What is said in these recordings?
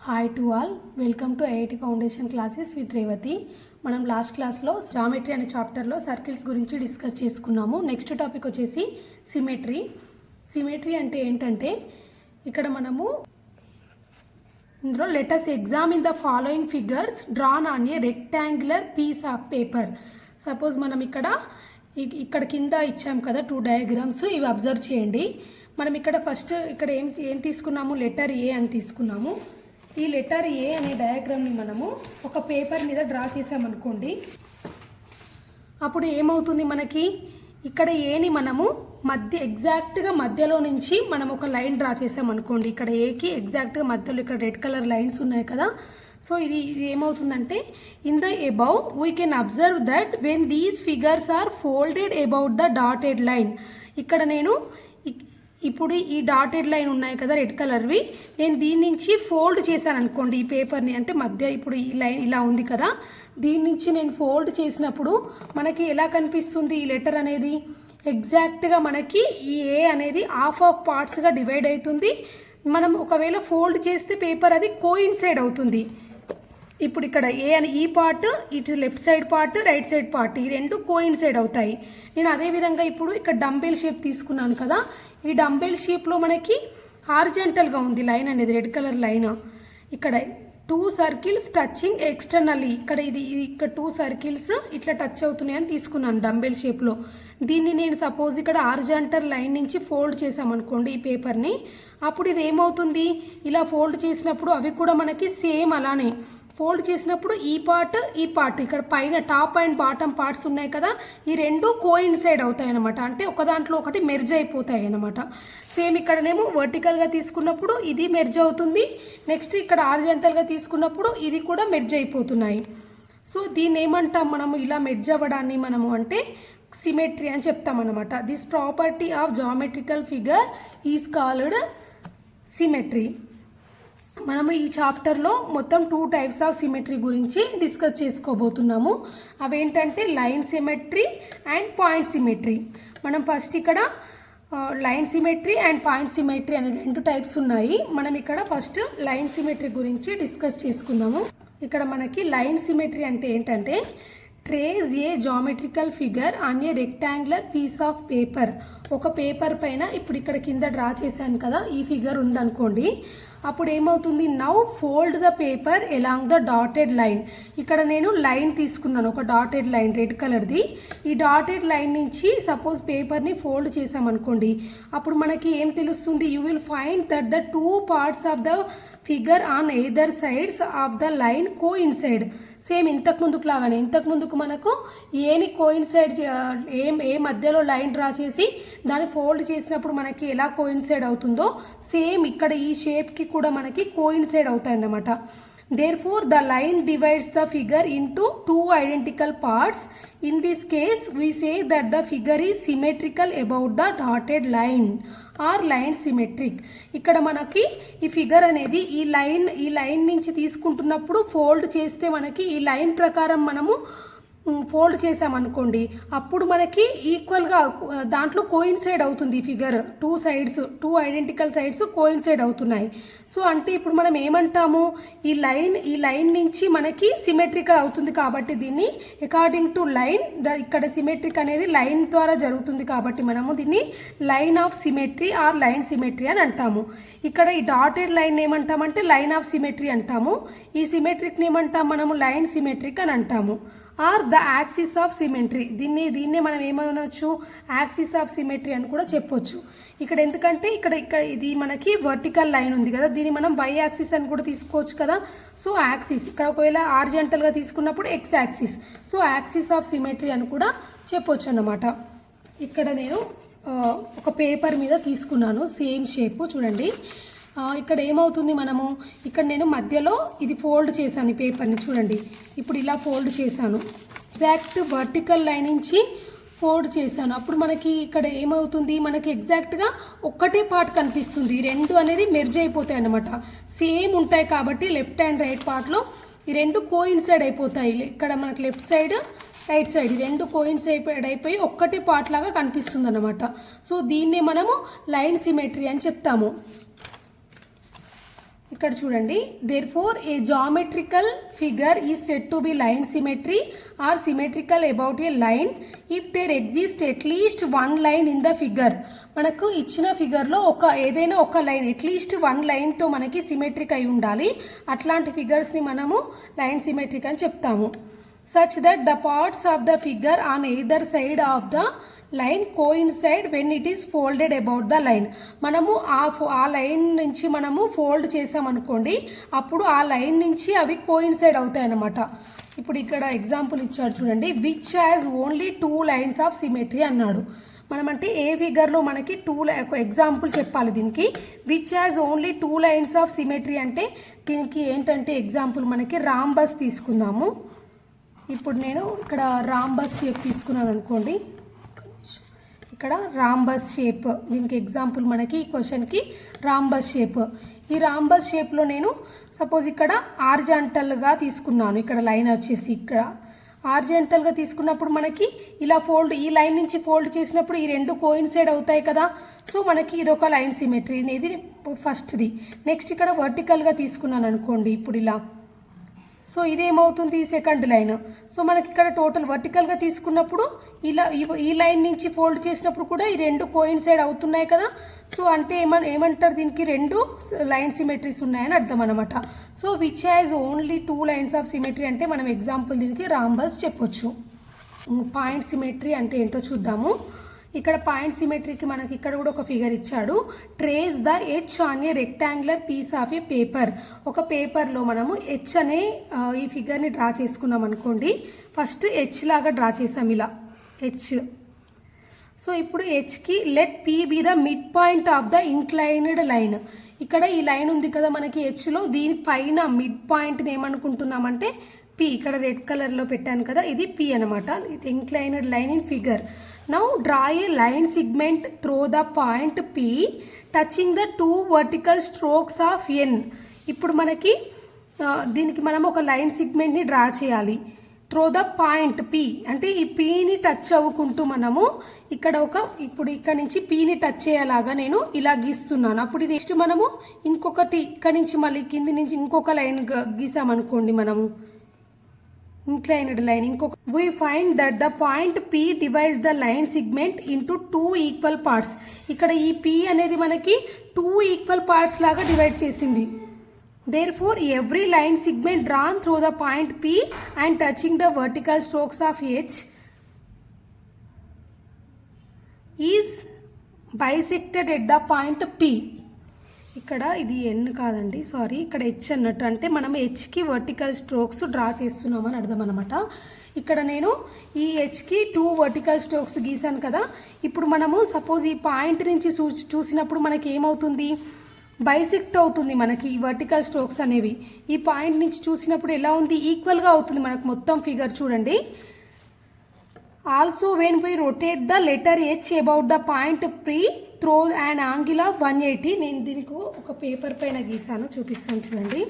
Hi to all, welcome to IIT foundation classes with Revathi. మనం last క్లాస్లో geometry అనే చాప్టర్లో సర్కిల్స్ గురించి డిస్కస్ చేసుకున్నాము. నెక్స్ట్ టాపిక్ వచ్చేసి సిమెట్రీ. సిమెట్రీ అంటే ఏంటంటే ఇక్కడ మనము ఇందులో letters examine the following figures drawn on a rectangular piece of paper. Suppose మనం ఇక్కడ కింద ఇచ్చాం కదా 2 డయాగ్రామ్స్, ఇవి అబ్జర్వ్ చేయండి. మనం ఇక్కడ ఫస్ట్ ఇక్కడ ఏం తీసుకున్నాము, లెటర్ ఏ అని తీసుకున్నాము. ఈ లెటర్ ఏ అనే డయాగ్రామ్ని మనము ఒక పేపర్ మీద డ్రా చేసామనుకోండి. అప్పుడు ఏమవుతుంది, మనకి ఇక్కడ ఏని మనము ఎగ్జాక్ట్గా మధ్యలో నుంచి మనం ఒక లైన్ డ్రా చేసామనుకోండి. ఇక్కడ ఏకి ఎగ్జాక్ట్గా మధ్యలో ఇక్కడ రెడ్ కలర్ లైన్స్ ఉన్నాయి కదా. సో ఇది ఏమవుతుందంటే in the above we can observe that when these figures are folded about the dotted line. ఇక్కడ నేను ఇప్పుడు ఈ డాటెడ్ లైన్ ఉన్నాయి కదా రెడ్ కలర్వి, నేను దీని నుంచి ఫోల్డ్ చేశాను అనుకోండి ఈ పేపర్ని. అంటే మధ్య ఇప్పుడు ఈ లైన్ ఇలా ఉంది కదా, దీని నుంచి నేను ఫోల్డ్ చేసినప్పుడు మనకి ఎలా కనిపిస్తుంది ఈ లెటర్ అనేది, ఎగ్జాక్ట్గా మనకి ఈ ఏ అనేది హాఫ్ పార్ట్స్గా డివైడ్ అవుతుంది. మనం ఒకవేళ ఫోల్డ్ చేస్తే పేపర్ అది కోయిన్సైడ్ అవుతుంది. ఇప్పుడు ఇక్కడ ఏ అని ఈ పార్ట్, ఇటు left side part, right side part, ఈ రెండు కోయిన్సైడ్ అవుతాయి. నేను అదేవిధంగా ఇప్పుడు ఇక్కడ డంబెల్ షేప్ తీసుకున్నాను కదా, ఈ డంబెల్ షేప్లో మనకి హారిజంటల్గా ఉంది లైన్ అనేది, రెడ్ కలర్ లైన్. ఇక్కడ 2 సర్కిల్స్ టచింగ్ ఎక్స్టర్నల్లీ, ఇక్కడ ఇక్కడ 2 సర్కిల్స్ ఇట్లా టచ్ అవుతున్నాయని తీసుకున్నాను డంబెల్ షేప్లో. దీన్ని నేను సపోజ్ ఇక్కడ హారిజంటల్ లైన్ నుంచి ఫోల్డ్ చేసామనుకోండి ఈ పేపర్ని. అప్పుడు ఇది ఏమవుతుంది, ఇలా ఫోల్డ్ చేసినప్పుడు అవి కూడా మనకి సేమ్ అలానే ఫోల్డ్ చేసినప్పుడు ఈ పార్ట్ ఇక్కడ పైన టాప్ అండ్ బాటమ్ పార్ట్స్ ఉన్నాయి కదా, ఈ రెండు కోయిన్సైడ్ అవుతాయి అన్నమాట. అంటే ఒక దాంట్లో ఒకటి మెర్జ్ అయిపోతాయి అన్నమాట. సేమ్ ఇక్కడనేమో వర్టికల్గా తీసుకున్నప్పుడు ఇది మెర్జ్ అవుతుంది, నెక్స్ట్ ఇక్కడ హారిజంటల్గా తీసుకున్నప్పుడు ఇది కూడా మెర్జ్ అయిపోతున్నాయి. సో దీన్ని ఏమంటాం మనము, ఇలా మెర్జ్ అవ్వడాన్ని మనము అంటే సిమెట్రీ అని చెప్తామన్నమాట. This property of geometrical figure is called symmetry. మనము ఈ చాప్టర్లో మొత్తం 2 టైప్స్ ఆఫ్ సిమెట్రీ గురించి డిస్కస్ చేసుకోబోతున్నాము. అవేంటంటే line symmetry and point symmetry. మనం ఫస్ట్ ఇక్కడ line symmetry and point symmetry అనే 2 టైప్స్ ఉన్నాయి. మనం ఇక్కడ ఫస్ట్ లైన్ సిమెట్రీ గురించి డిస్కస్ చేసుకుందాము. ఇక్కడ మనకి లైన్ సిమెట్రీ అంటే ఏంటంటే trace a geometrical figure on a rectangular piece of paper. ఒక పేపర్ పైన ఇప్పుడు ఇక్కడ కింద డ్రా చేశాను కదా, ఈ ఫిగర్ ఉందనుకోండి. అప్పుడు ఏమవుతుంది, now fold the paper along the dotted line. ఇక్కడ నేను లైన్ తీసుకున్నాను, ఒక డాటెడ్ లైన్ రెడ్ కలర్ది. ఈ డాటెడ్ లైన్ నుంచి సపోజ్ పేపర్ని ఫోల్డ్ చేసామనుకోండి. అప్పుడు మనకి ఏం తెలుస్తుంది, you will find that the 2 parts of the figure on either sides of the line coincide. Same ఇంతకుముందుకు లాగానే, ఇంతకుముందుకు మనకు ఏని కోయిన్సైడ్ ఏ మధ్యలో లైన్ డ్రా చేసి దాన్ని ఫోల్డ్ చేసినప్పుడు మనకి ఎలా కోయిన్సైడ్ అవుతుందో సేమ్ ఇక్కడ ఈ షేప్కి కూడా మనకి కోయిన్సైడ్ అవుతాయి అన్నమాట. Therefore, the line divides the figure into 2 identical parts. In this case, we say that the figure is symmetrical about the dotted line or line symmetric. ఇక్కడ మనకి ఈ ఫిగర్ అనేది ఈ లైన్ నుంచి తీసుకుంటున్నప్పుడు ఫోల్డ్ చేస్తే మనకి ఈ లైన్ ప్రకారం మనము ఫోల్డ్ చేసామనుకోండి, అప్పుడు మనకి ఈక్వల్గా దాంట్లో కోయిన్సైడ్ అవుతుంది ఈ ఫిగర్. 2 ఐడెంటికల్ సైడ్స్ కోయిన్సైడ్ అవుతున్నాయి. సో అంటే ఇప్పుడు మనం ఏమంటాము, ఈ లైన్ నుంచి మనకి సిమెట్రికల్ అవుతుంది కాబట్టి దీన్ని అకార్డింగ్ టు లైన్ ఇక్కడ సిమెట్రిక్ అనేది లైన్ ద్వారా జరుగుతుంది కాబట్టి మనము దీన్ని line of symmetry or line symmetry అని అంటాము. ఇక్కడ ఈ డాటెడ్ లైన్ ఏమంటామంటే లైన్ ఆఫ్ సిమెట్రీ అంటాము. ఈ సిమెట్రిక్ని ఏమంటాం మనము లైన్ సిమెట్రిక్ అని అంటాము. Or the axis of symmetry, దీన్నే మనం ఏమనొచ్చు, యాక్సిస్ ఆఫ్ సిమెట్రీ అని కూడా చెప్పొచ్చు. ఇక్కడ ఎందుకంటే ఇక్కడ ఇది మనకి వర్టికల్ లైన్ ఉంది కదా, దీన్ని మనం బై యాక్సిస్ అని కూడా తీసుకోవచ్చు కదా. సో యాక్సిస్ ఇక్కడ ఒకవేళ హారిజంటల్గా తీసుకున్నప్పుడు X axis, so axis of symmetry అని కూడా చెప్పొచ్చు అన్నమాట. ఇక్కడ నేను ఒక పేపర్ మీద తీసుకున్నాను సేమ్ షేప్, చూడండి. ఇక్కడ ఏమవుతుంది, మనము ఇక్కడ నేను మధ్యలో ఇది ఫోల్డ్ చేశాను ఈ పేపర్ని, చూడండి. ఇప్పుడు ఇలా ఫోల్డ్ చేశాను, ఎగ్జాక్ట్ వర్టికల్ లైన్ నుంచి ఫోల్డ్ చేశాను. అప్పుడు మనకి ఇక్కడ ఏమవుతుంది, మనకి ఎగ్జాక్ట్గా ఒక్కటే పార్ట్ కనిపిస్తుంది. ఈ రెండు అనేది మెర్జ్ అయిపోతాయి అన్నమాట, సేమ్ ఉంటాయి కాబట్టి లెఫ్ట్ అండ్ రైట్ పార్ట్లో ఈ రెండు కోయిన్సైడ్ అయిపోతాయి. ఇక్కడ మనకి లెఫ్ట్ సైడ్ రైట్ సైడ్ ఈ రెండు కోయిన్సైడ్ అయిపోయి ఒక్కటే పార్ట్ లాగా కనిపిస్తుంది అన్నమాట. సో దీన్నే మనము లైన్ సిమెట్రీ అని చెప్తాము. ఇక్కడ చూడండి, therefore a geometrical figure is set to be line symmetry or symmetrical about a line if there exist at least one line in the figure. మనకు ఇచ్చిన ఫిగర్లో ఏదైనా ఒక లైన్, అట్లీస్ట్ వన్ లైన్తో మనకి సిమెట్రిక్ అయి ఉండాలి. అట్లాంటి ఫిగర్స్ని మనము లైన్ సిమెట్రిక్ అని చెప్తాము. Such that the parts of the figure on either side of the line coincide when it is folded about the line. మనము ఆ లైన్ నుంచి మనము ఫోల్డ్ చేసామనుకోండి, అప్పుడు ఆ లైన్ నుంచి అవి కోయిన్సైడ్ అవుతాయి అన్నమాట. ఇప్పుడు ఇక్కడ ఎగ్జాంపుల్ ఇచ్చాడు చూడండి, which has only 2 lines of symmetry అన్నాడు. మనమంటే ఏ ఫిగర్లో మనకి ఒక ఎగ్జాంపుల్ చెప్పాలి దీనికి. Which has only 2 lines of symmetry అంటే దీనికి ఏంటంటే ఎగ్జాంపుల్ మనకి రాంబస్ తీసుకుందాము. ఇప్పుడు నేను ఇక్కడ రాంబస్ షేప్ తీసుకున్నాను అనుకోండి, ఇక్కడ రాంబస్ షేప్, దీనికి ఎగ్జాంపుల్ మనకి ఈ క్వశ్చన్కి రాంబస్ షేప్. ఈ రాంబస్ షేప్లో నేను సపోజ్ ఇక్కడ ఆర్జెంటల్గా తీసుకున్నాను. ఇక్కడ లైన్ వచ్చేసి ఇక్కడ ఆర్జెంటల్గా తీసుకున్నప్పుడు మనకి ఇలా ఈ లైన్ నుంచి ఫోల్డ్ చేసినప్పుడు ఈ రెండు కోయిన్సైడ్ అవుతాయి కదా. సో మనకి ఇది ఒక లైన్ సిమెట్రీ, ఇది ఫస్ట్ది. నెక్స్ట్ ఇక్కడ వర్టికల్గా తీసుకున్నాను అనుకోండి, ఇప్పుడు ఇలా. సో ఇదేమవుతుంది, సెకండ్ లైన్. సో మనకి ఇక్కడ టోటల్ వర్టికల్గా తీసుకున్నప్పుడు ఇలా ఈ లైన్ నుంచి ఫోల్డ్ చేసినప్పుడు కూడా ఈ రెండు కోయిన్సైడ్ అవుతున్నాయి కదా. సో అంటే ఏమంటారు దీనికి, 2 లైన్ సిమెట్రీస్ ఉన్నాయని అర్థం అనమాట. So which has only 2 lines of symmetry అంటే మనం ఎగ్జాంపుల్ దీనికి రాంబస్ చెప్పొచ్చు. పాయింట్ సిమెట్రీ అంటే ఏంటో చూద్దాము. ఇక్కడ పాయింట్ సిమెట్రీకి మనకి ఇక్కడ కూడా ఒక ఫిగర్ ఇచ్చాడు. Trace the H on a rectangular piece of a paper. ఒక పేపర్లో మనము హెచ్ అనే ఈ ఫిగర్ని డ్రా చేసుకున్నాం అనుకోండి. ఫస్ట్ హెచ్ లాగా డ్రా చేసాం, ఇలా హెచ్. సో ఇప్పుడు హెచ్కి let P be the mid point of the inclined line. ఇక్కడ ఈ లైన్ ఉంది కదా మనకి హెచ్లో, దీనిపైన మిడ్ పాయింట్ని ఏమనుకుంటున్నామంటే పీ. ఇక్కడ రెడ్ కలర్లో పెట్టాను కదా, ఇది పీ అనమాట, inclined line in figure. Now draw a line segment through the point P touching the 2 vertical strokes of N. ఇప్పుడు మనకి దీనికి మనం ఒక లైన్ సెగ్మెంట్ని డ్రా చేయాలి. త్రో ద పాయింట్ P అంటే ఈ Pని టచ్ అవ్వుకుంటూ మనము ఇప్పుడు ఇక్కడ నుంచి Pని టచ్ అయ్యేలాగా నేను ఇలా గీస్తున్నాను. అప్పుడు ఇది నెక్స్ట్ మనము ఇంకొకటి ఇక్కడ నుంచి మళ్ళీ కింది నుంచి ఇంకొక లైన్ గీసామనుకోండి, మనము inclined line. We find that the point P divides the line segment into 2 equal parts. ఇక్కడ ఈ P అనేది మనకి 2 equal parts లాగా డివైడ్ చేసింది. Therefore every line segment drawn through the point P and touching the vertical strokes of H is bisected at the point P. ఇక్కడ ఇది ఎన్ కాదండి, sorry, ఇక్కడ హెచ్ అన్నట్టు. అంటే మనం హెచ్కి వర్టికల్ స్ట్రోక్స్ డ్రా చేస్తున్నామని అర్థం అనమాట. ఇక్కడ నేను ఈ హెచ్కి 2 వర్టికల్ స్ట్రోక్స్ గీసాను కదా. ఇప్పుడు మనము సపోజ్ ఈ పాయింట్ నుంచి చూసినప్పుడు మనకి ఏమవుతుంది, బైసెక్ట్ అవుతుంది మనకి ఈ వర్టికల్ స్ట్రోక్స్ అనేవి. ఈ పాయింట్ నుంచి చూసినప్పుడు ఎలా ఉంది, ఈక్వల్గా అవుతుంది మనకు మొత్తం ఫిగర్ చూడండి. Also when we rotate the letter H about the point P throw and angle of 180. నేను దీనికి ఒక పేపర్ పైన గీసాను, చూపిస్తాను చూడండి.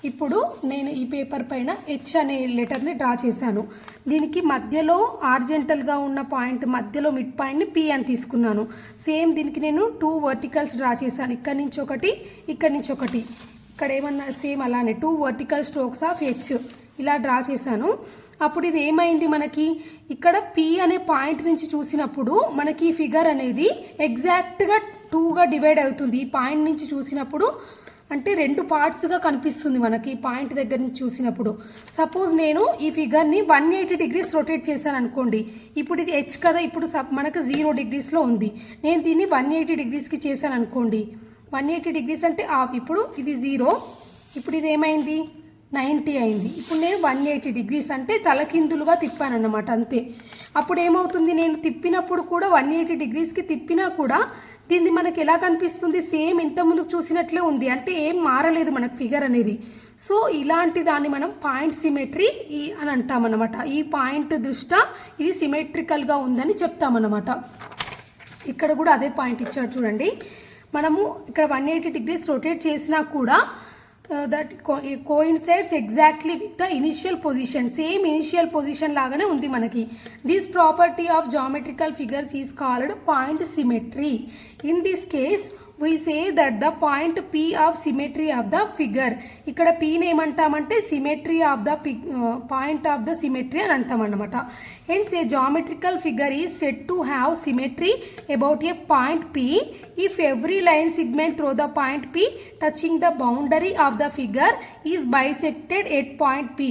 ఇప్పుడు నేను ఈ పేపర్ పైన హెచ్ అనే లెటర్ని డ్రా చేశాను. దీనికి మధ్యలో ఆర్జెంటల్గా ఉన్న పాయింట్ మధ్యలో మిడ్ పాయింట్ని P అని తీసుకున్నాను. సేమ్ దీనికి నేను 2 వర్టికల్స్ డ్రా చేశాను, ఇక్కడ నుంచి ఒకటి, ఇక్కడ నుంచి ఒకటి. ఇక్కడ ఏమన్నా సేమ్ అలానే 2 వర్టికల్ స్ట్రోక్స్ ఆఫ్ హెచ్ ఇలా డ్రా చేశాను. అప్పుడు ఇది ఏమైంది, మనకి ఇక్కడ P అనే పాయింట్ నుంచి చూసినప్పుడు మనకి ఈ ఫిగర్ అనేది ఎగ్జాక్ట్గా 2గా డివైడ్ అవుతుంది. ఈ పాయింట్ నుంచి చూసినప్పుడు అంటే 2 పార్ట్స్గా కనిపిస్తుంది మనకి ఈ పాయింట్ దగ్గర నుంచి చూసినప్పుడు. సపోజ్ నేను ఈ ఫిగర్ని 180 degrees రొటేట్ చేశాను అనుకోండి. ఇప్పుడు ఇది హెచ్ కదా, ఇప్పుడు మనకు 0 degreesలో ఉంది. నేను దీన్ని 180 degreesకి చేశాను అనుకోండి. 180 degrees అంటే ఇప్పుడు ఇది 0, ఇప్పుడు ఇది ఏమైంది 90 అయింది. ఇప్పుడు నేను 180 degrees అంటే తలకిందులుగా తిప్పాను అన్నమాట, అంతే. అప్పుడు ఏమవుతుంది, నేను తిప్పినప్పుడు కూడా 180 degreesకి తిప్పినా కూడా దీన్ని మనకి ఎలా కనిపిస్తుంది, సేమ్ ఇంత ముందుకు చూసినట్లే ఉంది. అంటే ఏం మారలేదు మనకు ఫిగర్ అనేది. సో ఇలాంటి దాన్ని మనం పాయింట్ సిమెట్రీ అని అంటామన్నమాట. ఈ పాయింట్ దృష్ట్యా ఇది సిమెట్రికల్గా ఉందని చెప్తామన్నమాట. ఇక్కడ కూడా అదే పాయింట్ ఇచ్చాడు చూడండి. మనము ఇక్కడ 180 degrees రొటేట్ చేసినా కూడా that coincides exactly with the initial position. Same initial position లాగానే ఉంది మనకి. This property of geometrical figures is called point symmetry. In this case we say that the point P of symmetry of the figure. ఇక్కడ Pని ఏమంటామంటే symmetry of the point of the symmetry అని అంటామన్నమాట. Hence a geometrical figure is said to have symmetry about a point P if every line segment through the point P touching the boundary of the figure is bisected at point P.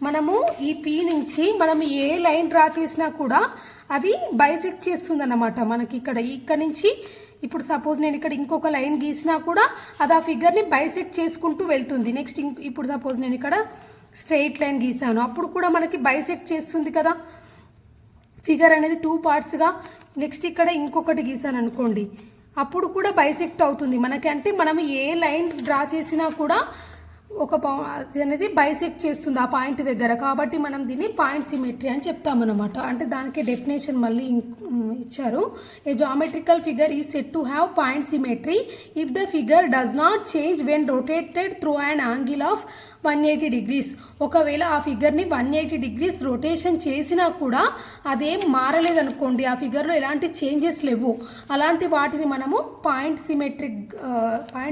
మనము ఈ P నుంచి మనం ఏ line draw చేసినా కూడా అది bisect చేస్తుంది అన్నమాట. మనకి ఇక్కడ నుంచి ఇప్పుడు సపోజ్ నేను ఇక్కడ ఇంకొక లైన్ గీసినా కూడా అది ఆ ఫిగర్ని బైసెక్ట్ చేసుకుంటూ వెళ్తుంది. నెక్స్ట్ ఇప్పుడు సపోజ్ నేను ఇక్కడ స్ట్రెయిట్ లైన్ గీసాను, అప్పుడు కూడా మనకి బైసెక్ట్ చేస్తుంది కదా ఫిగర్ అనేది 2 పార్ట్స్గా. నెక్స్ట్ ఇక్కడ ఇంకొకటి గీసాను అనుకోండి, అప్పుడు కూడా బైసెక్ట్ అవుతుంది మనకి. అంటే మనం ఏ లైన్ డ్రా చేసినా కూడా అది అనేది బైసెక్ట్ చేస్తుంది ఆ పాయింట్ దగ్గర. కాబట్టి మనం దీన్ని పాయింట్ సిమెట్రీ అని చెప్తామన్నమాట. అంటే దానికి డెఫినేషన్ మళ్ళీ ఇచ్చారు. A geometrical figure is said to have point symmetry if the figure does not change when rotated through an angle of 180 degrees. ఒకవేళ ఆ ఫిగర్ని 180 degrees రొటేషన్ చేసినా కూడా అదేం మారలేదనుకోండి, ఆ ఫిగర్లో ఎలాంటి చేంజెస్ లేవు, అలాంటి వాటిని మనము పాయింట్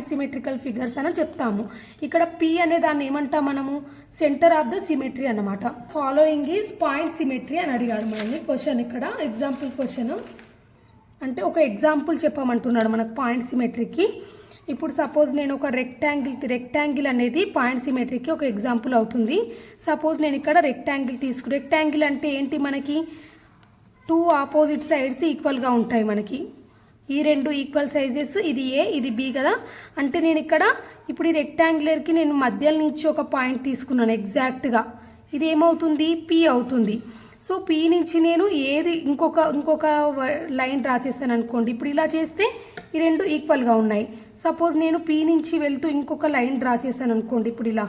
సిమెట్రికల్ ఫిగర్స్ అని చెప్తాము. ఇక్కడ P అనే దాన్ని ఏమంటాం మనము, సెంటర్ ఆఫ్ ద సిమెట్రీ అన్నమాట. ఫాలోయింగ్ ఈజ్ పాయింట్ సిమెట్రీ అని అడిగాడు మనల్ని క్వశ్చన్. ఇక్కడ ఎగ్జాంపుల్ క్వశ్చన్ అంటే ఒక ఎగ్జాంపుల్ చెప్పమంటున్నాడు మనకు పాయింట్ సిమెట్రీకి. ఇప్పుడు సపోజ్ నేను ఒక రెక్టాంగిల్ అనేది పాయింట్ సిమెట్రీకి ఒక ఎగ్జాంపుల్ అవుతుంది. సపోజ్ నేను ఇక్కడ రెక్టాంగిల్ అంటే ఏంటి, మనకి 2 ఆపోజిట్ సైడ్స్ ఈక్వల్గా ఉంటాయి మనకి. ఈ 2 ఈక్వల్ సైజెస్, ఇది ఏ ఇది బి కదా. అంటే నేను ఇక్కడ ఇప్పుడు ఈ రెక్టాంగులర్కి నేను మధ్యలో నుంచి ఒక పాయింట్ తీసుకున్నాను ఎగ్జాక్ట్గా, ఇది ఏమవుతుంది P అవుతుంది. సో P నుంచి నేను ఇంకొక లైన్ డ్రా చేశాను అనుకోండి. ఇప్పుడు ఇలా చేస్తే ఈ 2 ఈక్వల్గా ఉన్నాయి. సపోజ్ నేను P నుంచి వెళ్తూ ఇంకొక లైన్ డ్రా చేశాను అనుకోండి ఇప్పుడు ఇలా.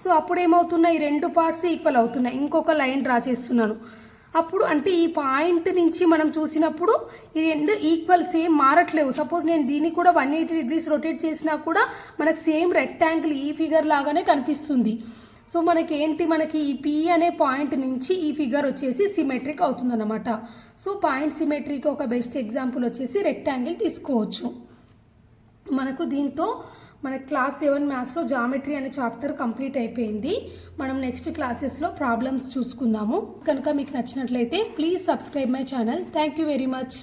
సో అప్పుడు ఏమవుతున్నాయి, ఈ 2 పార్ట్స్ ఈక్వల్ అవుతున్నాయి. ఇంకొక లైన్ డ్రా చేస్తున్నాను, అప్పుడు అంటే ఈ పాయింట్ నుంచి మనం చూసినప్పుడు ఈ 2 ఈక్వల్ సేమ్ మారట్లేవు. సపోజ్ నేను దీన్ని కూడా 180 degrees రొటేట్ చేసినా కూడా మనకు సేమ్ రెక్టాంగిల్ ఈ ఫిగర్ లాగానే కనిపిస్తుంది. సో మనకి ఈ P అనే పాయింట్ నుంచి ఈ ఫిగర్ వచ్చేసి సిమెట్రిక్ అవుతుందన్నమాట. సో పాయింట్ సిమెట్రీకి ఒక బెస్ట్ ఎగ్జాంపుల్ వచ్చేసి రెక్టాంగిల్ తీసుకోవచ్చు. మనకు దీంతో మన క్లాస్ 7 మ్యాథ్స్లో జామెట్రీ అనే చాప్టర్ కంప్లీట్ అయిపోయింది. మనం నెక్స్ట్ క్లాసెస్లో ప్రాబ్లమ్స్ చూసుకుందాము. కనుక మీకు నచ్చినట్లయితే please subscribe my channel. Thank you very much.